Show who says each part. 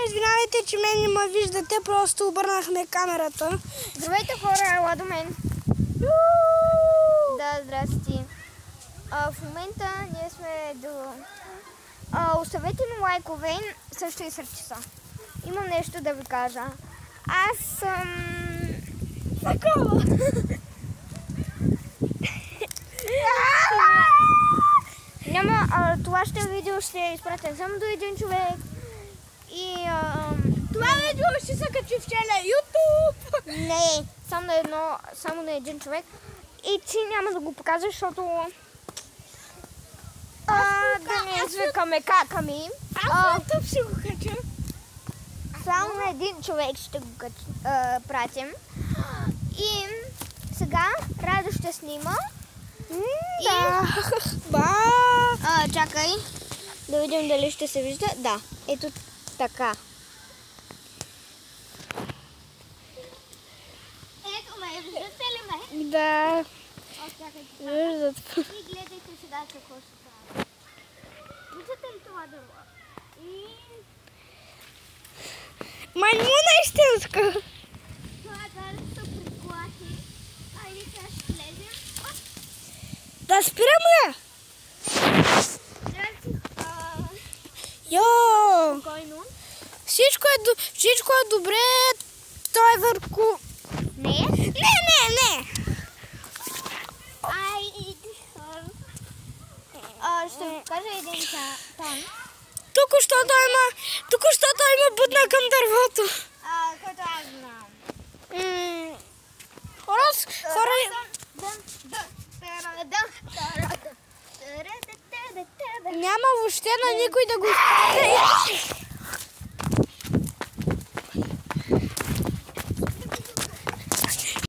Speaker 1: Извинявайте, че мен не ме виждате, просто обърнахме камерата.
Speaker 2: Здравейте хора, ела до мен. Да, здрасти. В момента ние сме до... оставете ми лайкове, също и сърчица. Имам нещо да ви кажа. Аз съм...
Speaker 1: Такова!
Speaker 2: Няма, това видео ще е изпратен само до един човек. И...
Speaker 1: Това видео ще се качи в целия YouTube!
Speaker 2: Не, само на един човек. И ти няма да го покажа, защото... да не извикаме каками.
Speaker 1: Аз тук ще го кача.
Speaker 2: Само на един човек ще го пратим. И сега Радо ще снима.
Speaker 1: Да. Ба!
Speaker 2: Чакай. Да видим дали ще се вижда. Да, ето така. Ето ме, виждате ли ме?
Speaker 1: Да.
Speaker 2: Чакай.
Speaker 1: Виждат.
Speaker 2: И гледайте сега какво ще става. Виждате ли това дърво?
Speaker 1: Маймуна истинска!
Speaker 2: Това дали са предклати. Айде сега ще влезем.
Speaker 1: Да спирам ли? Йо!
Speaker 2: Спокойно.
Speaker 1: Всичко е добре. Той е върху...
Speaker 2: Не?
Speaker 1: Не!
Speaker 2: Ще ви покажа един тон.
Speaker 1: Току-що той има будна към дървото.
Speaker 2: Който аз знам.
Speaker 1: Хора... Няма въобще на никой да го...